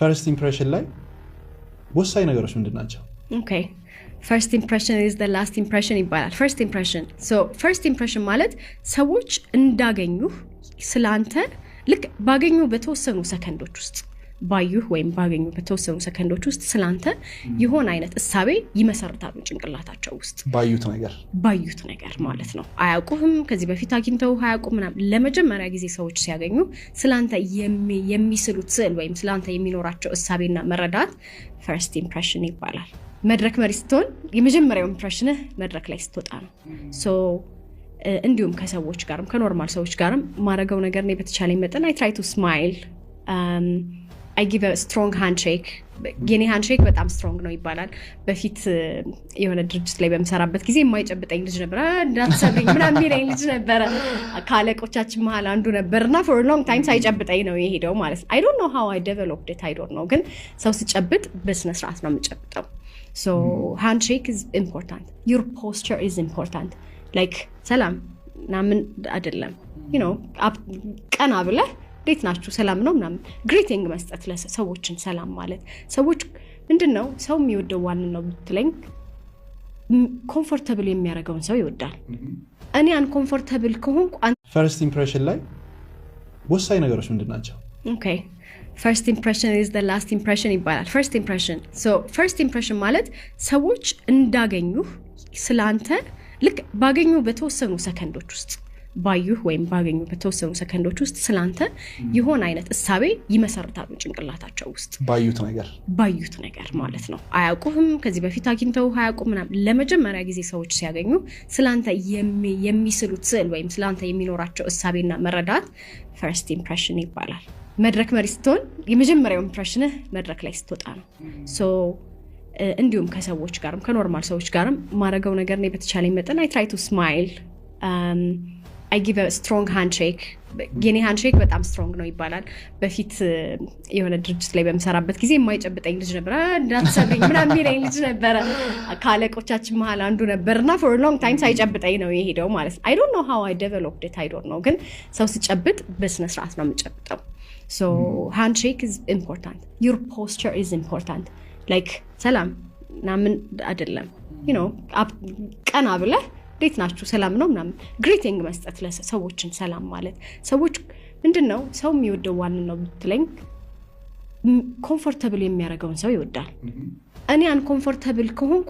first impression ላይ ወሳኝ ነገሮች ምንድናቸው? Okay. First impression is the last impression ይባላል. First impression. So first impression ማለት ሰዎች እንዳገኙ ስላንተ ልክ ባገኙ በተወሰኑ ሰከንዶች ውስጥ ባዩህ ወይም ባገኙ በተወሰኑ ሰከንዶች ውስጥ ስላንተ የሆነ አይነት እሳቤ ይመሰርታሉ ጭንቅላታቸው ውስጥ ባዩት ነገር ማለት ነው። አያውቁህም ከዚህ በፊት አግኝተው አያውቁም ምናምን ለመጀመሪያ ጊዜ ሰዎች ሲያገኙ ስላንተ የሚስሉት ስዕል ወይም ስላንተ የሚኖራቸው እሳቤና መረዳት first impression ይባላል። መድረክ መሪ ስትሆን የመጀመሪያው ኢምፕሬሽንህ መድረክ ላይ ስትወጣ ነው። ሶ እንዲሁም ከሰዎች ጋርም ከኖርማል ሰዎች ጋርም ማረጋው ነገር ነው በተቻለኝ መጠን I try to smile. I give a strong handshake. የኔ handshake በጣም strong ነው ይባላል። በፊት የሆነ ድርጅት ላይ በመሰራበት ጊዜ የማይጨብጠኝ ልጅ ነበር። እንዳትሰብኝ ምናምን የሚለኝ ልጅ ነበር። ካለቆቻችን መሃል አንዱ ነበርና for a long time ሳይጨብጠኝ ነው የሄደው ማለት ነው። I don't know how I developed it. I don't know ግን ሰው ሲጨብጥ በስነ ስርዓት ነው የምጨብጠው። So handshake is important. Your posture is important. Like ሰላም ናምን አይደለም. You know ቀና ብለህ እንዴት ናችሁ ሰላም ነው ምናምን greeting መስጠት ለሰዎችን ሰላም ማለት ሰዎች ምንድነው ሰው የሚወደው ዋን ነው ብትለኝ comfortable የሚያደርገውን ሰው ይወዳል። እኔ uncomfortable ከሆንኩ first impression ላይ ወሳኝ ነገሮች ምንድናቸው? Okay. First impression is the last impression ይባላል. First impression. So first impression ማለት ሰዎች እንዳገኙ ስላንተ ልክ ባገኙ በተወሰኑ ሰከንዶች ውስጥ ባዩህ ወይም ባገኙ በተወሰኑ ሰከንዶች ውስጥ ስላንተ የሆነ አይነት እሳቤ ይመሰርታሉ ጭንቅላታቸው ውስጥ ባዩት ነገር ማለት ነው። አያውቁህም ከዚህ በፊት አግኝተው አያውቁም ምናምን ለመጀመሪያ ጊዜ ሰዎች ሲያገኙ ስላንተ የሚስሉት ስዕል ወይም ስላንተ የሚኖራቸው እሳቤና መረዳት first impression ይባላል። መድረክ መሪ ስትሆን የመጀመሪያው ኢምፕሬሽንህ መድረክ ላይ ስትወጣ ነው። ሶ እንዲሁም ከሰዎች ጋርም ከኖርማል ሰዎች ጋርም ማረጋው ነገር ነው በተቻለኝ መጠን I try to smile. I give a strong handshake. የኔ handshake በጣም strong ነው ይባላል። በፊት የሆነ ድርጅት ላይ በመሰራበት ጊዜ የማይጨብጠኝ ልጅ ነበር። እንዳትሰብኝ ምናምን የሚለኝ ልጅ ነበር። ካለቆቻችን መሃል አንዱ ነበርና for a long time ሳይጨብጠኝ ነው የሄደው ማለት ነው። I don't know how I developed it. I don't know ግን ሰው ሲጨብጥ በስነ ስርዓት ነው የምጨብጠው። So handshake is important. Your posture is important. Like ሰላም ናምን አይደለም. You know ቀና ብለህ እንዴት ናችሁ ሰላም ነው ምናምን greeting መስጠት ለሰዎችን ሰላም ማለት ሰዎች ምንድነው ሰው የሚወደው ዋን ነው ብትለኝ comfortable የሚያደርገውን ሰው ይወዳል። እኔ uncomfortable ከሆንኩ